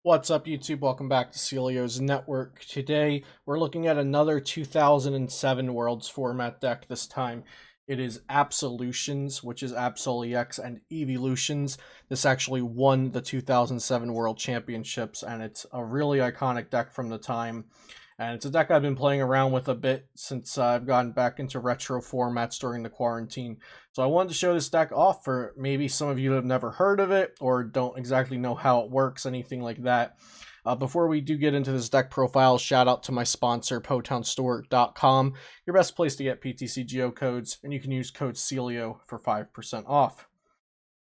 What's up, YouTube? Welcome back to Celio's Network. Today, we're looking at another 2007 Worlds format deck. This time, it is Absolutions, which is Absol EX, and Evolutions. This actually won the 2007 World Championships, and it's a really iconic deck from the time. And it's a deck I've been playing around with a bit since I've gotten back into retro formats during the quarantine. So I wanted to show this deck off for maybe some of you that have never heard of it or don't exactly know how it works, anything like that. Before we do get into this deck profile, shout out to my sponsor, PotownStore.com, your best place to get PTCGO codes, and you can use code CELIO for 5% off.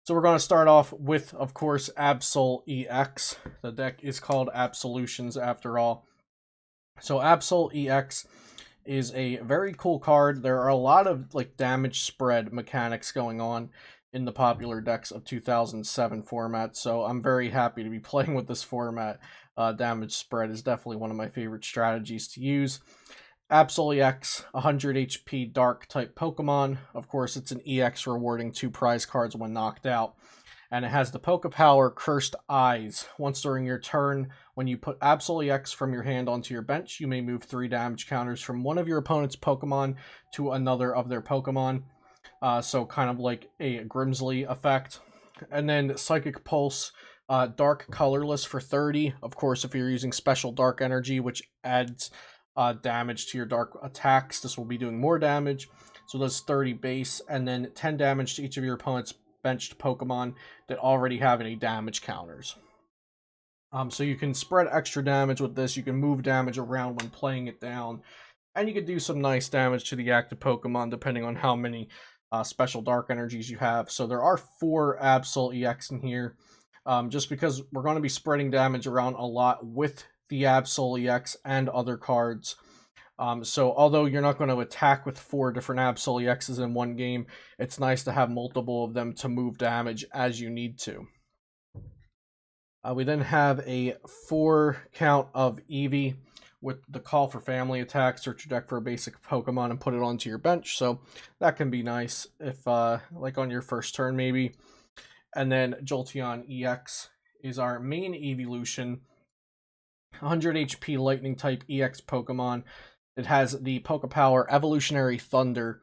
So we're going to start off with, of course, Absol EX. The deck is called Absolutions after all. So Absol EX is a very cool card. There are a lot of damage spread mechanics going on in the popular decks of 2007 format, so I'm very happy to be playing with this format. Damage spread is definitely one of my favorite strategies to use. Absol EX, 100 HP Dark type Pokemon. Of course, it's an EX rewarding 2 prize cards when knocked out. And it has the Poke Power Cursed Eyes. Once during your turn, when you put Absol EX from your hand onto your bench, you may move 3 damage counters from one of your opponent's Pokemon to another of their Pokemon. So kind of like a Grimsley effect. And then Psychic Pulse, Dark Colorless for 30. Of course, if you're using Special Dark Energy, which adds damage to your Dark attacks, this will be doing more damage. So that's 30 base, and then 10 damage to each of your opponent's benched Pokemon that already have any damage counters. So you can spread extra damage with this. You can move damage around when playing it down, and you can do some nice damage to the active Pokemon depending on how many special dark energies you have. So there are 4 Absol EX in here, just because we're going to be spreading damage around a lot with the Absol EX and other cards. So although you're not going to attack with 4 different Absol EXs in one game, it's nice to have multiple of them to move damage as you need to. We then have a 4 count of Eevee with the Call for Family attack. Search your deck for a basic Pokemon and put it onto your bench. So that can be nice if, like on your first turn maybe. And then Jolteon EX is our main evolution. 100 HP Lightning type EX Pokemon. It has the Poke Power Evolutionary Thunder.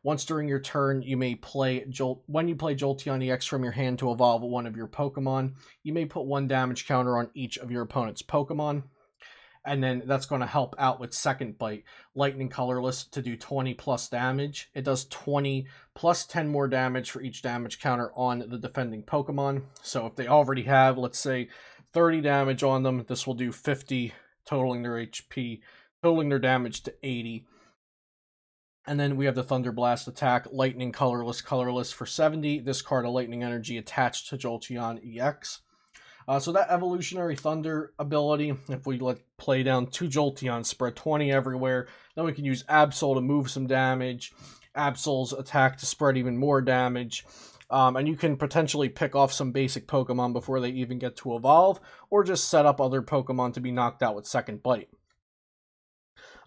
Once during your turn, you may play when you play Jolteon EX from your hand to evolve one of your Pokemon, you may put 1 damage counter on each of your opponent's Pokemon. And then that's going to help out with Second Bite, Lightning Colorless, to do 20 plus damage. It does 20 plus 10 more damage for each damage counter on the defending Pokemon. So if they already have, let's say, 30 damage on them, this will do 50, totaling their HP, totaling their damage to 80. And then we have the Thunder Blast attack, Lightning Colorless for 70. Discard a Lightning Energy attached to Jolteon EX. So that Evolutionary Thunder ability, if we play down 2 Jolteon, spread 20 everywhere, then we can use Absol to move some damage, Absol's attack to spread even more damage, and you can potentially pick off some basic Pokemon before they even get to evolve, or just set up other Pokemon to be knocked out with Second Bite.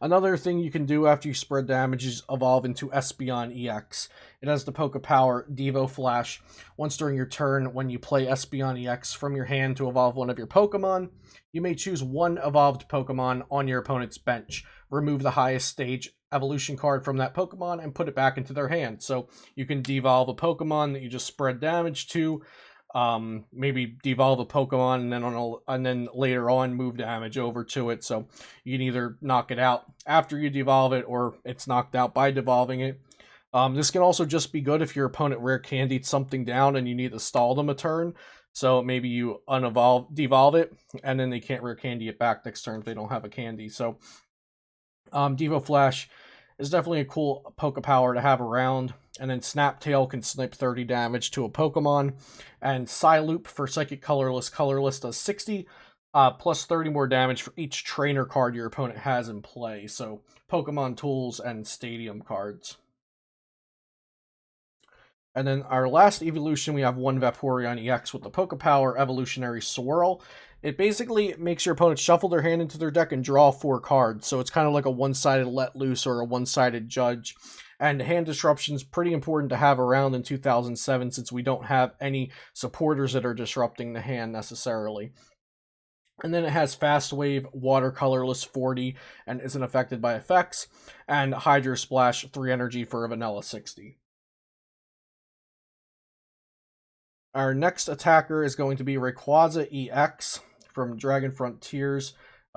Another thing you can do after you spread damage is evolve into Espeon EX. It has the Poke Power Devo Flash. Once during your turn, when you play Espeon EX from your hand to evolve one of your Pokemon, you may choose 1 evolved Pokemon on your opponent's bench. Remove the highest stage evolution card from that Pokemon and put it back into their hand. So you can devolve a Pokemon that you just spread damage to, maybe devolve a Pokemon and then later on move damage over to it. So you can either knock it out after you devolve it, or it's knocked out by devolving it. This can also just be good if your opponent rare candied something down and you need to stall them a turn. So maybe you devolve it, and then they can't rare candy it back next turn if they don't have a candy. So Devo Flash is definitely a cool Poke Power to have around. And then Snaptail can snipe 30 damage to a Pokemon. And Psyloop for Psychic Colorless does 60, plus 30 more damage for each trainer card your opponent has in play. So Pokemon tools and stadium cards. And then our last evolution, we have 1 Vaporeon EX with the Poke Power Evolutionary Swirl. It basically makes your opponent shuffle their hand into their deck and draw 4 cards. So it's kind of like a one-sided Let Loose or a one-sided Judge. And hand disruption is pretty important to have around in 2007 since we don't have any supporters that are disrupting the hand necessarily. And then it has Fast Wave, Watercolorless 40, and isn't affected by effects, and Hydro Splash 3 energy for a vanilla 60. Our next attacker is going to be Rayquaza EX from Dragon Frontiers.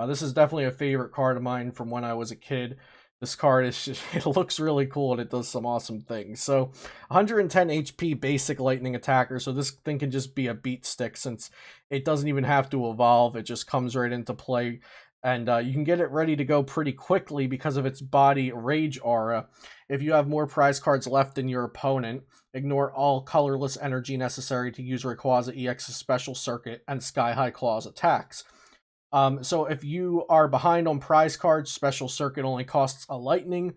This is definitely a favorite card of mine from when I was a kid. This card is just, it looks really cool and it does some awesome things. So 110 HP basic lightning attacker. So this thing can just be a beat stick since it doesn't even have to evolve. It just comes right into play. And you can get it ready to go pretty quickly because of its body Rage Aura. If you have more prize cards left than your opponent, ignore all colorless energy necessary to use Rayquaza EX's Special Circuit and Sky High Claws attacks. So if you are behind on prize cards, Special Circuit only costs a lightning.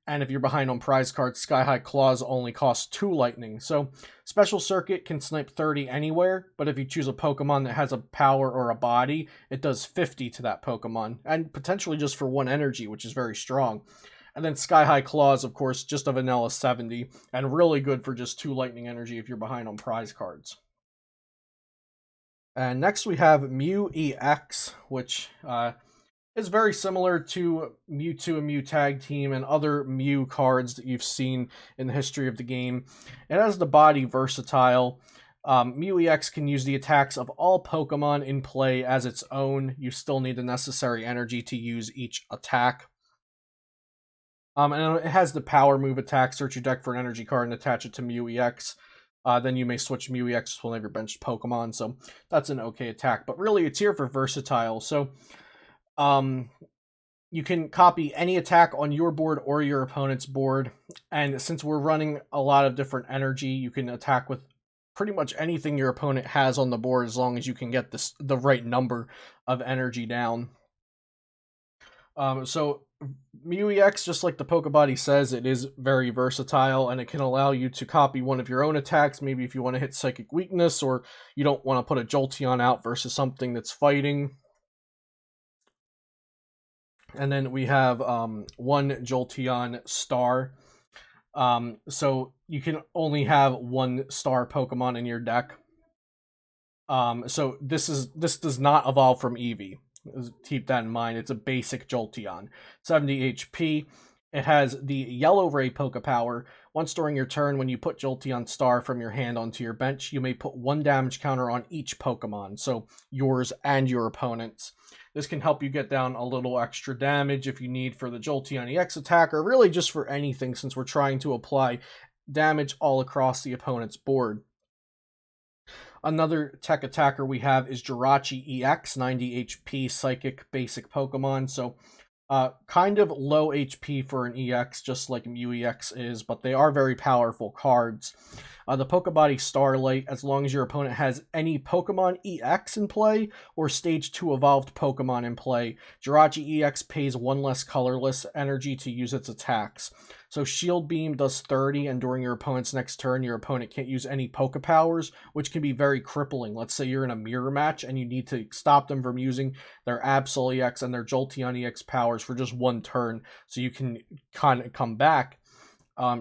And if you're behind on prize cards, Sky High Claws only costs 2 lightning. So Special Circuit can snipe 30 anywhere, but if you choose a Pokemon that has a power or a body, it does 50 to that Pokemon, and potentially just for 1 energy, which is very strong. And then Sky High Claws, of course, just a vanilla 70, and really good for just 2 lightning energy if you're behind on prize cards. And next we have Mew EX, which is very similar to Mewtwo and Mew Tag Team and other Mew cards that you've seen in the history of the game. It has the body Versatile. Mew EX can use the attacks of all Pokemon in play as its own. You still need the necessary energy to use each attack. And it has the power move attack. Search your deck for an energy card and attach it to Mew EX. Then you may switch Mew EX to one of your benched Pokemon, so that's an okay attack. But really, it's here for Versatile, so you can copy any attack on your board or your opponent's board, and since we're running a lot of different energy, you can attack with pretty much anything your opponent has on the board as long as you can get the right number of energy down. So Mew EX, just like the Pokebody says, it is very versatile, and it can allow you to copy one of your own attacks, maybe if you want to hit Psychic Weakness, or you don't want to put a Jolteon out versus something that's fighting. And then we have 1 Jolteon Star. So you can only have 1 Star Pokemon in your deck. So this does not evolve from Eevee. Keep that in mind. It's a basic Jolteon. 70 HP. It has the Yellow Ray Poke Power. Once during your turn, when you put Jolteon Star from your hand onto your bench, you may put 1 damage counter on each Pokemon, so yours and your opponent's. This can help you get down a little extra damage if you need for the Jolteon EX attack, or really just for anything since we're trying to apply damage all across the opponent's board. Another tech attacker we have is Jirachi EX, 90 HP Psychic basic Pokemon, so kind of low HP for an EX, just like Mew EX is, but they are very powerful cards. The Pokebody Starlight, as long as your opponent has any Pokemon EX in play, or Stage 2 evolved Pokemon in play, Jirachi EX pays 1 less colorless energy to use its attacks. So Shield Beam does 30, and during your opponent's next turn, your opponent can't use any Poke Powers, which can be very crippling. Let's say you're in a mirror match, and you need to stop them from using their Absol EX and their Jolteon EX powers for just 1 turn, so you can kind of come back.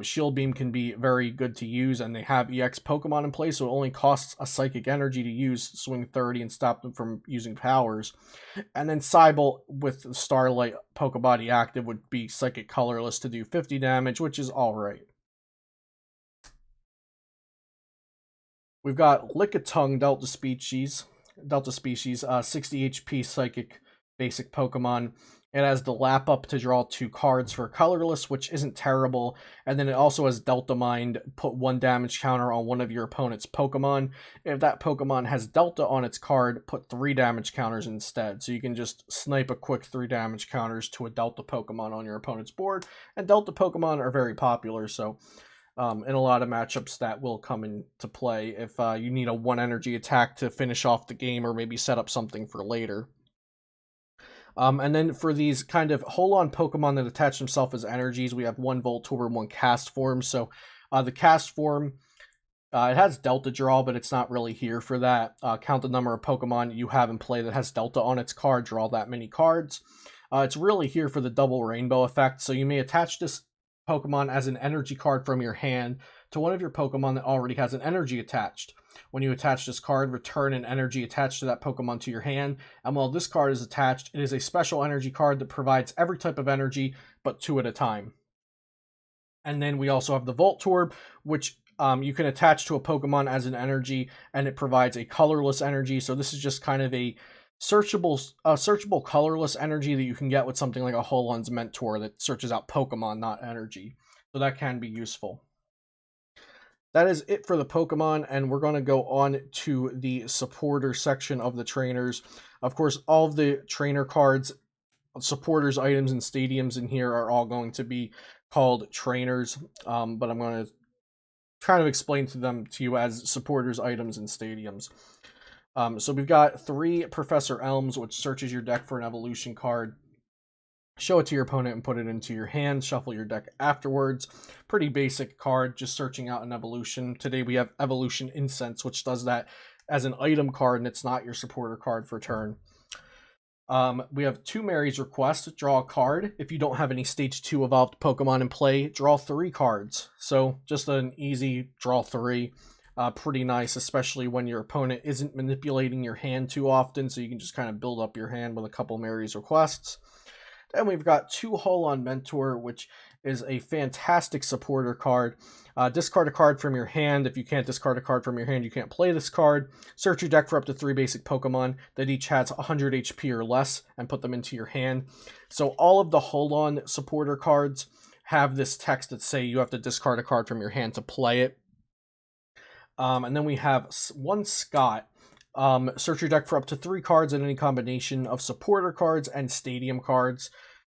Shield Beam can be very good to use, and they have EX Pokemon in place, so it only costs a Psychic Energy to use Swing 30 and stop them from using powers. And then Cybolt with Starlight Pokebody active would be Psychic Colorless to do 50 damage, which is alright. We've got Lickitung Delta Species, 60 HP Psychic basic Pokemon. It has the Lap Up to draw 2 cards for colorless, which isn't terrible. And then it also has Delta Mind, put 1 damage counter on one of your opponent's Pokemon. If that Pokemon has Delta on its card, put 3 damage counters instead. So you can just snipe a quick 3 damage counters to a Delta Pokemon on your opponent's board. And Delta Pokemon are very popular, so in a lot of matchups that will come into play if you need a 1 energy attack to finish off the game or maybe set up something for later. And then for these kind of hold-on Pokemon that attach themselves as energies, we have 1 Voltorb and 1 Cast Form. So the Cast Form, it has Delta Draw, but it's not really here for that. Count the number of Pokemon you have in play that has Delta on its card, draw that many cards. It's really here for the double rainbow effect, so you may attach this Pokemon as an energy card from your hand to one of your Pokemon that already has an energy attached. When you attach this card, return an energy attached to that Pokemon to your hand. And while this card is attached, it is a special energy card that provides every type of energy, but 2 at a time. And then we also have the Voltorb, which you can attach to a Pokemon as an energy, and it provides a colorless energy. So this is just kind of a searchable colorless energy that you can get with something like a Holon's Mentor that searches out Pokemon, not energy. So that can be useful. That is it for the Pokemon, and we're going to go on to the supporter section of the trainers. Of course, all of the trainer cards, supporters, items, and stadiums in here are all going to be called trainers, but I'm going to kind of explain to you as supporters, items, and stadiums. So we've got 3 Professor Elms, which searches your deck for an evolution card. Show it to your opponent and put it into your hand. Shuffle your deck afterwards. Pretty basic card, just searching out an evolution. Today we have Evolution Incense, which does that as an item card, and it's not your supporter card for turn. We have 2 Mary's Request. Draw a card. If you don't have any Stage 2 evolved Pokemon in play, draw 3 cards. So just an easy draw 3. Pretty nice, especially when your opponent isn't manipulating your hand too often, so you can just kind of build up your hand with a couple Mary's Requests. Then we've got 2 Holon Mentor, which is a fantastic supporter card. Discard a card from your hand. If you can't discard a card from your hand, you can't play this card. Search your deck for up to 3 basic Pokemon that each has 100 HP or less and put them into your hand. So all of the Holon supporter cards have this text that say you have to discard a card from your hand to play it. And then we have 1 Scott. Search your deck for up to 3 cards in any combination of supporter cards and stadium cards.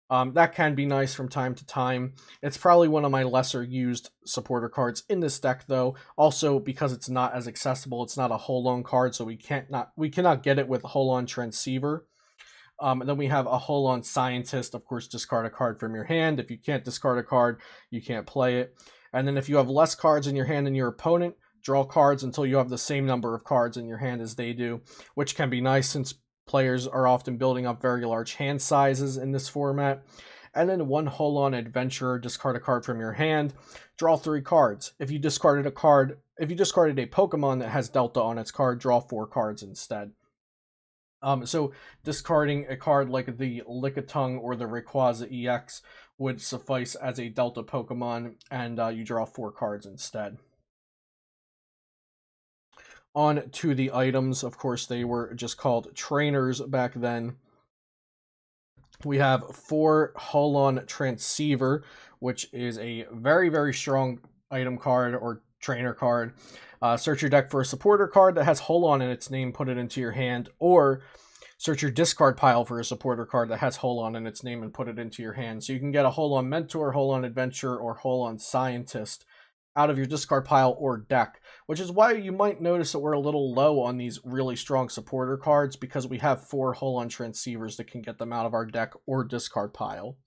That can be nice from time to time. It's probably one of my lesser used supporter cards in this deck, though. Also, because it's not as accessible, it's not a Holon card, so we cannot get it with Holon Transceiver. And then we have a Holon Scientist. Of course, discard a card from your hand. If you can't discard a card, you can't play it. And then if you have less cards in your hand than your opponent, draw cards until you have the same number of cards in your hand as they do, which can be nice since players are often building up very large hand sizes in this format. And then 1 Holon Adventurer, discard a card from your hand, draw 3 cards. If you discarded a Pokemon that has Delta on its card, draw 4 cards instead. So discarding a card like the Lickitung or the Rayquaza EX would suffice as a Delta Pokemon, and you draw 4 cards instead. On to the items. Of course, they were just called trainers back then. We have 4 Holon Transceiver, which is a very, very strong item card or trainer card. Search your deck for a supporter card that has Holon in its name, put it into your hand, or search your discard pile for a supporter card that has Holon in its name and put it into your hand. So you can get a Holon Mentor, Holon Adventurer, or Holon Scientist out of your discard pile or deck, which is why you might notice that we're a little low on these really strong supporter cards, because we have 4 Holon Transceivers that can get them out of our deck or discard pile.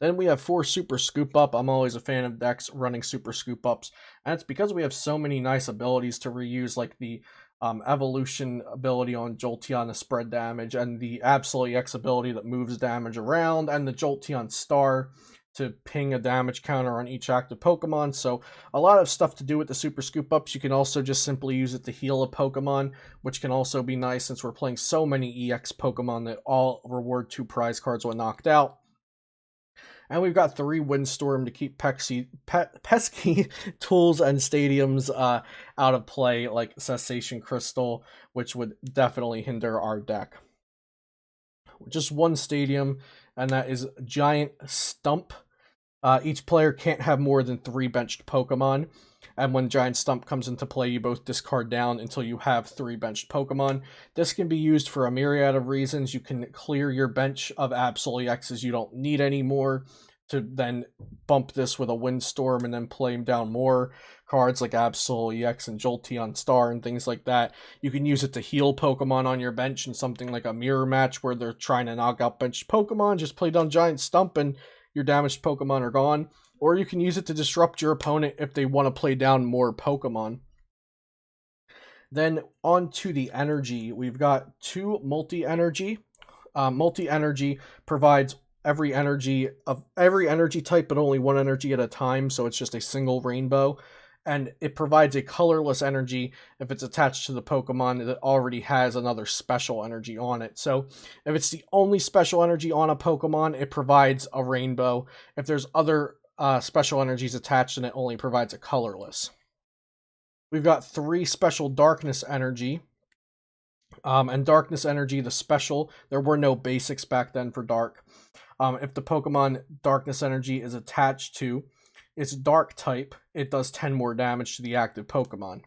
Then we have 4 Super Scoop Up. I'm always a fan of decks running Super Scoop Ups, and it's because we have so many nice abilities to reuse, like the Evolution ability on Jolteon to spread damage, and the Absol EX ability that moves damage around, and the Jolteon Star to ping a damage counter on each active Pokemon. So a lot of stuff to do with the Super Scoop Ups. You can also just simply use it to heal a Pokemon, which can also be nice since we're playing so many EX Pokemon that all reward 2 prize cards when knocked out. And we've got 3 Windstorm to keep pesky tools and stadiums out of play, like Cessation Crystal, which would definitely hinder our deck. Just 1 stadium, and that is Giant Stump. Each player can't have more than 3 benched Pokemon, and when Giant Stump comes into play, you both discard down until you have 3 benched Pokemon. This can be used for a myriad of reasons. You can clear your bench of Absol EXs you don't need anymore to then bump this with a Windstorm and then play down more cards like Absol EX and Jolteon Star and things like that. You can use it to heal Pokemon on your bench in something like a mirror match where they're trying to knock out benched Pokemon. Just play down Giant Stump and your damaged Pokemon are gone. Or you can use it to disrupt your opponent if they want to play down more Pokemon. Then on to the energy. We've got 2 multi-energy. Multi-energy provides every energy type, but only 1 energy at a time, so it's just a single rainbow. and it provides a colorless energy if it's attached to the Pokemon that already has another special energy on it. So if it's the only special energy on a Pokemon, it provides a rainbow. If there's other special energies attached, then it only provides a colorless. We've got 3 special darkness energy. And darkness energy, the special, there were no basics back then for dark. If the Pokemon darkness energy is attached to its dark type, it does 10 more damage to the active Pokemon.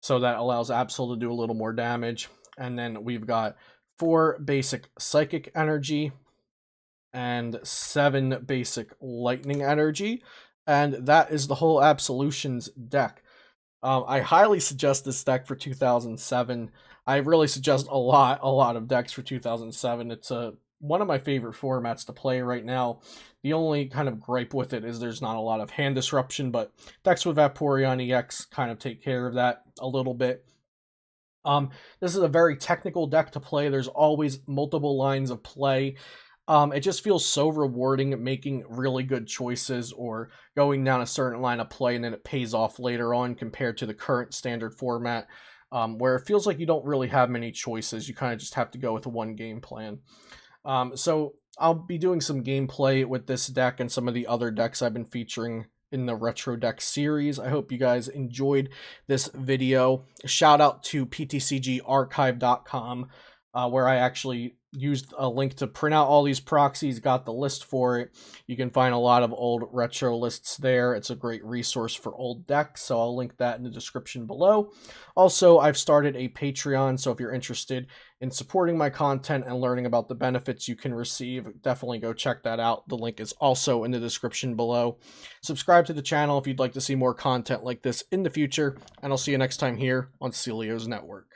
So that allows Absol to do a little more damage. And then we've got 4 basic psychic energy and 7 basic lightning energy. And that is the whole Absolutions deck. I highly suggest this deck for 2007. I really suggest a lot of decks for 2007. It's one of my favorite formats to play right now. The only kind of gripe with it is there's not a lot of hand disruption, but decks with Vaporeon EX kind of take care of that a little bit. This is a very technical deck to play. There's always multiple lines of play. It just feels so rewarding making really good choices or going down a certain line of play and then it pays off later on compared to the current standard format, where it feels like you don't really have many choices. You kind of just have to go with one game plan. So I'll be doing some gameplay with this deck and some of the other decks I've been featuring in the Retro Deck series. I hope you guys enjoyed this video. Shout out to ptcgarchive.com, where I actually used a link to print out all these proxies, got the list for it. You can find a lot of old retro lists there. It's a great resource for old decks, so I'll link that in the description below. Also, I've started a Patreon, so if you're interested in supporting my content and learning about the benefits you can receive, definitely go check that out. The link is also in the description below. Subscribe to the channel if you'd like to see more content like this in the future, and I'll see you next time here on Celio's Network.